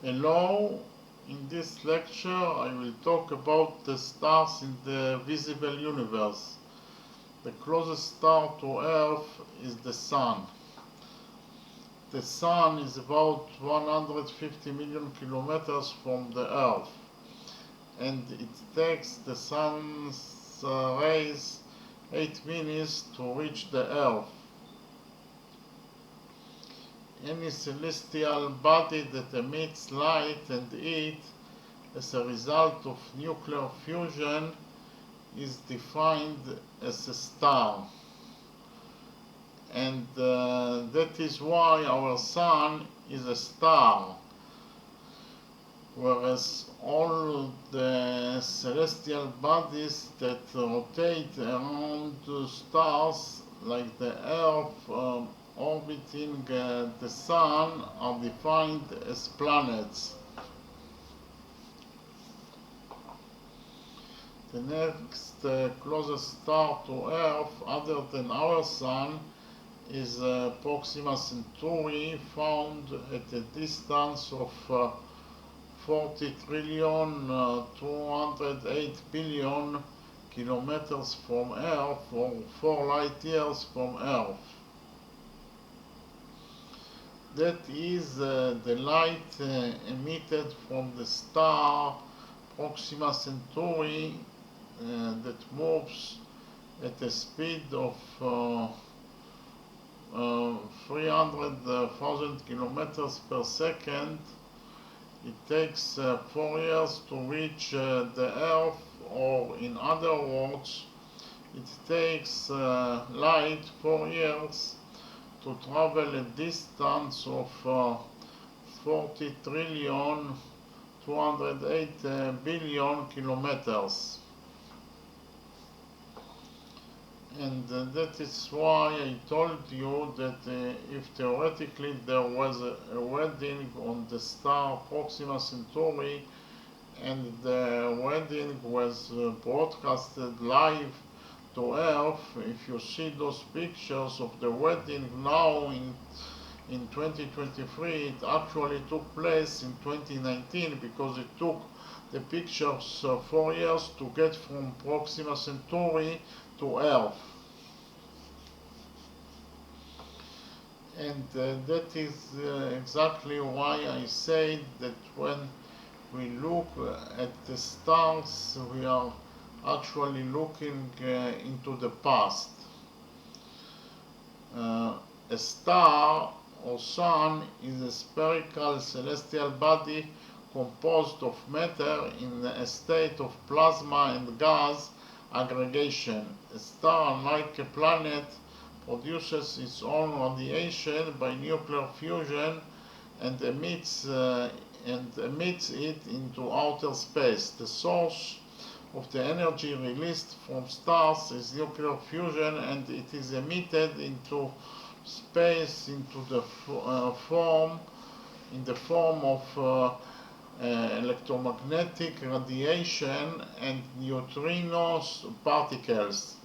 Hello, in this lecture I will talk about the stars in the visible universe. The closest star to Earth is the Sun. The Sun is about 150 million kilometers from the Earth, and it takes the Sun's rays 8 minutes to reach the Earth. Any celestial body that emits light and heat as a result of nuclear fusion is defined as a star. And that is why our Sun is a star, whereas all the celestial bodies that rotate around stars, like the Earth orbiting the Sun, are defined as planets. The next closest star to Earth, other than our Sun, is Proxima Centauri, found at a distance of 40 trillion 208 billion kilometers from Earth, or 4 light years from Earth. That is the light emitted from the star Proxima Centauri that moves at a speed of 300,000 kilometers per second. It takes 4 years to reach the Earth, or in other words, it takes light 4 years to travel a distance of 40 trillion 208 billion kilometers. And that is why I told you that if theoretically there was a wedding on the star Proxima Centauri, and the wedding was broadcasted live to Earth, if you see those pictures of the wedding now in 2023, it actually took place in 2019, because it took the pictures 4 years to get from Proxima Centauri to Earth. And that is exactly why I say that when we look at the stars, we are actually looking into the past. A star or sun is a spherical celestial body composed of matter in a state of plasma and gas aggregation. A star, unlike a planet, produces its own radiation by nuclear fusion and emits it into outer space. The source of the energy released from stars is nuclear fusion, and it is emitted into space into the form of electromagnetic radiation and neutrinos particles.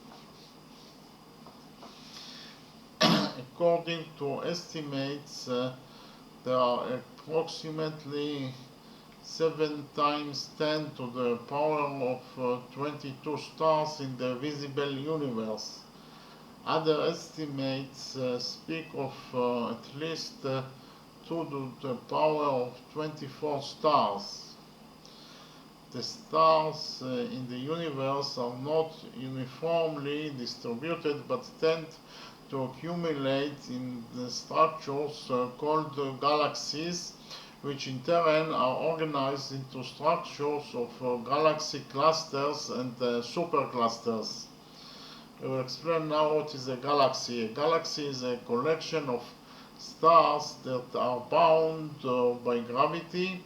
According to estimates, there are approximately 7 times 10 to the power of 22 stars in the visible universe. Other estimates speak of at least 2 to the power of 24 stars. The stars in the universe are not uniformly distributed, but tend to accumulate in the structures called galaxies, which in turn are organized into structures of galaxy clusters and superclusters. I will explain now what is a galaxy. A galaxy is a collection of stars that are bound by gravity,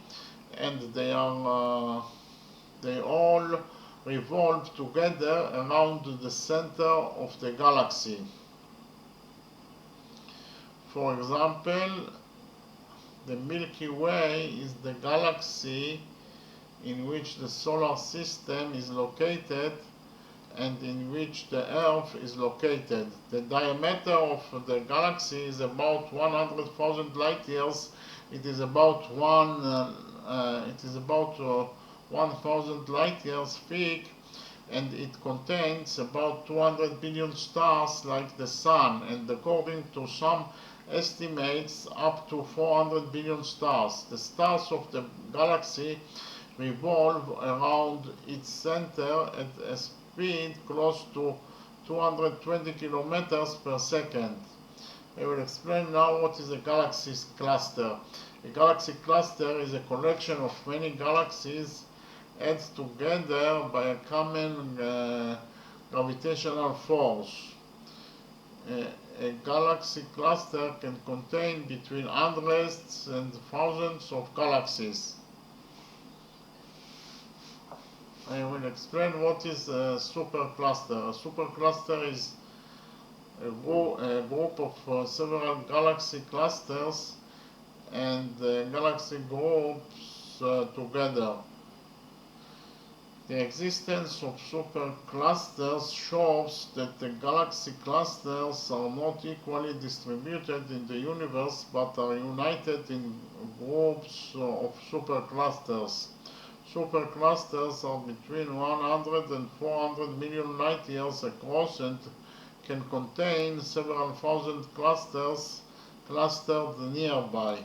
and they all revolve together around the center of the galaxy. For example, the Milky Way is the galaxy in which the solar system is located and in which the Earth is located. The diameter of the galaxy is about 100,000 light years, It is about 1,000 light years thick, and it contains about 200 billion stars like the Sun, and according to some estimates, up to 400 billion stars. The stars of the galaxy revolve around its center at a speed close to 220 kilometers per second. I will explain now what is a galaxy cluster. A galaxy cluster is a collection of many galaxies added together by a common gravitational force. A galaxy cluster can contain between hundreds and thousands of galaxies. I will explain what is a supercluster. A supercluster is a group of several galaxy clusters and galaxy groups together. The existence of superclusters shows that the galaxy clusters are not equally distributed in the universe but are united in groups of superclusters. Superclusters are between 100 and 400 million light years across and can contain several thousand clusters clustered nearby.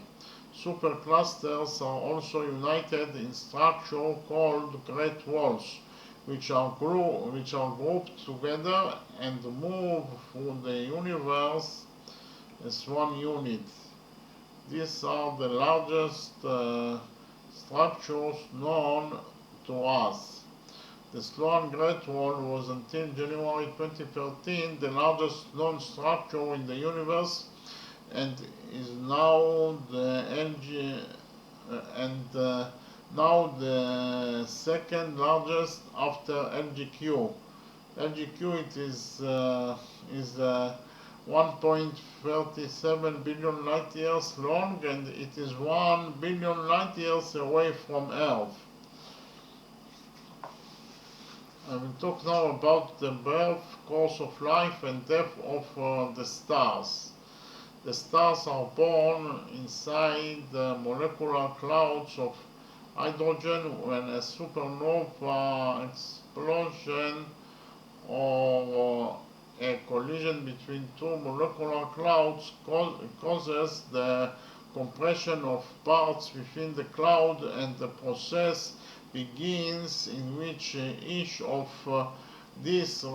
Superclusters are also united in structure called great walls, which are grouped together and move through the universe as one unit. These are the largest structures known to us. The Sloan Great Wall was until January 2013 the largest known structure in the universe, and is now now the second largest after LGQ. LGQ it is 1.37 billion light years long, and it is 1 billion light years away from Earth. I will talk now about the birth, course of life and death of the stars. The stars are born inside the molecular clouds of hydrogen when a supernova explosion or a collision between two molecular clouds causes the compression of parts within the cloud, and the process begins in which each of these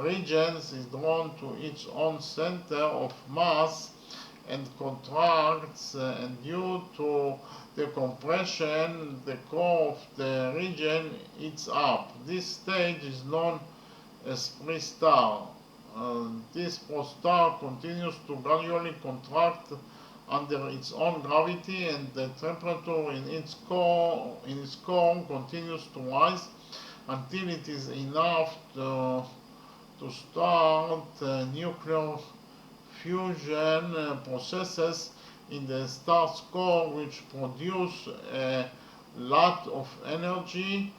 regions is drawn to its own center of mass and contracts, and due to the compression, the core of the region heats up. This stage is known as pre-star. This protostar continues to gradually contract under its own gravity, and the temperature in its core continues to rise until it is enough to start nuclear fusion processes in the star's core, which produce a lot of energy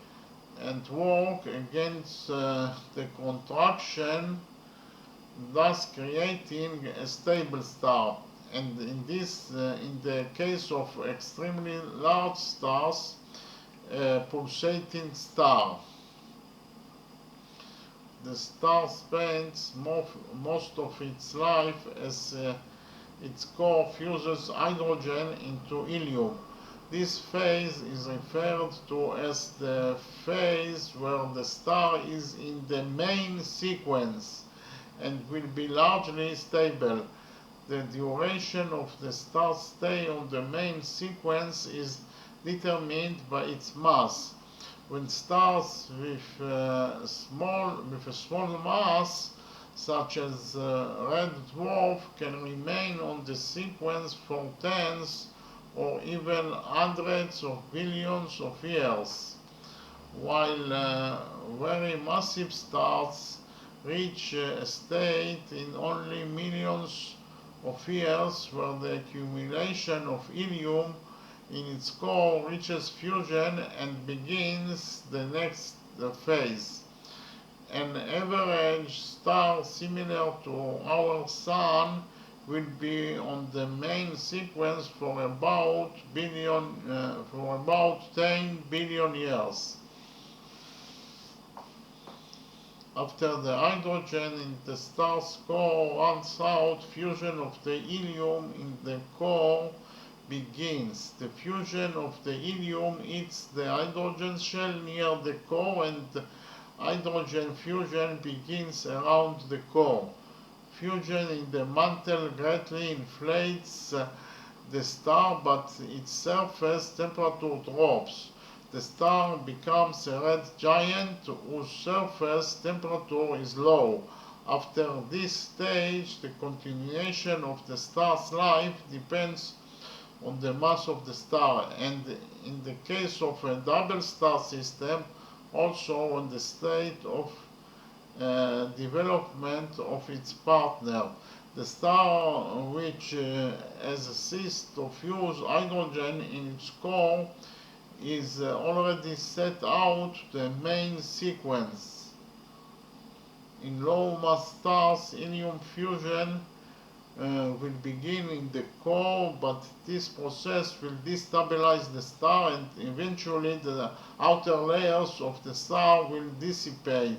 and work against the contraction, thus creating a stable star. And in the case of extremely large stars, a pulsating star. The star spends most of its life as its core fuses hydrogen into helium. This phase is referred to as the phase where the star is in the main sequence and will be largely stable. The duration of the star's stay on the main sequence is determined by its mass. When stars with a small mass, such as red dwarf, can remain on the sequence for tens or even hundreds of billions of years, while very massive stars reach a state in only millions of years where the accumulation of helium in its core reaches fusion and begins the next phase. An average star similar to our Sun will be on the main sequence for about 10 billion years. After the hydrogen in the star's core runs out, fusion of the helium in the core begins. The fusion of the helium hits the hydrogen shell near the core, and hydrogen fusion begins around the core. Fusion in the mantle greatly inflates the star, but its surface temperature drops. The star becomes a red giant whose surface temperature is low. After this stage, the continuation of the star's life depends on the mass of the star, and in the case of a double star system, also on the state of development of its partner. The star, which has a cyst of fused hydrogen in its core, is already set out the main sequence. In low mass stars, helium fusion will begin in the core, but this process will destabilize the star, and eventually the outer layers of the star will dissipate,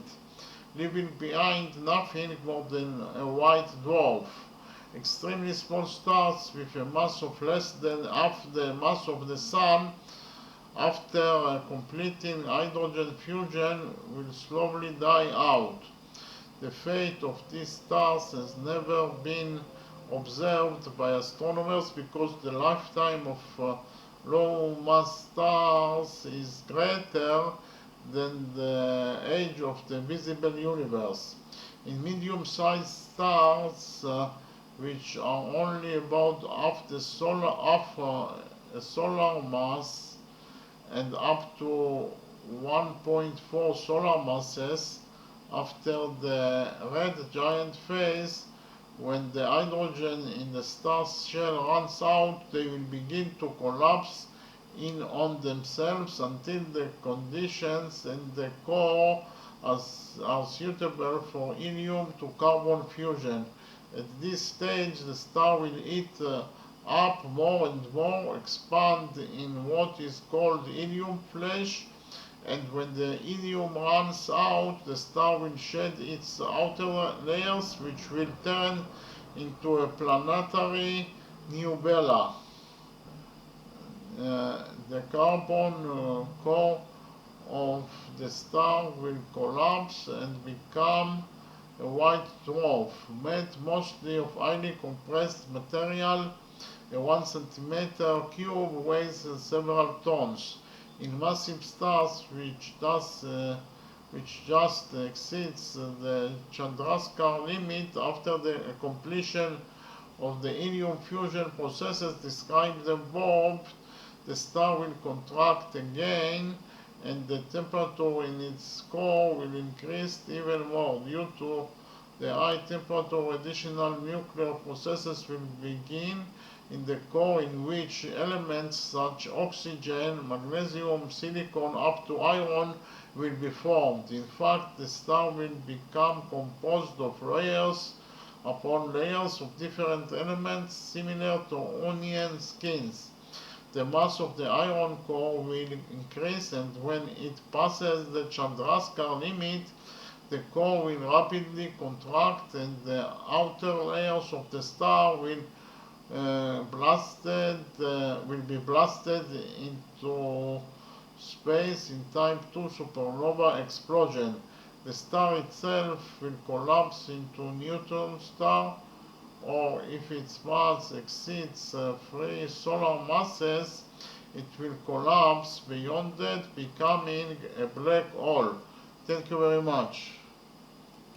leaving behind nothing more than a white dwarf. Extremely small stars with a mass of less than half the mass of the Sun, after completing hydrogen fusion, will slowly die out. The fate of these stars has never been observed by astronomers because the lifetime of low mass stars is greater than the age of the visible universe. In medium-sized stars, which are only about half a solar mass and up to 1.4 solar masses, after the red giant phase, when the hydrogen in the star's shell runs out, they will begin to collapse in on themselves until the conditions in the core are suitable for helium to carbon fusion. At this stage, the star will heat up more and more, expand in what is called helium flash, and when the helium runs out, the star will shed its outer layers, which will turn into a planetary nebula. The carbon core of the star will collapse and become a white dwarf, made mostly of highly compressed material. A 1 centimeter cube weighs several tons. In massive stars, which just exceeds the Chandrasekhar limit after the completion of the helium fusion processes described above, the star will contract again, and the temperature in its core will increase even more. Due to the high temperature, additional nuclear processes will begin in the core, in which elements such as oxygen, magnesium, silicon, up to iron will be formed. In fact, the star will become composed of layers upon layers of different elements, similar to onion skins. The mass of the iron core will increase, and when it passes the Chandrasekhar limit, the core will rapidly contract, and the outer layers of the star will be blasted into space in type 2 supernova explosion. The star itself will collapse into a neutron star, or if its mass exceeds 3 solar masses, it will collapse beyond that, becoming a black hole. Thank you very much.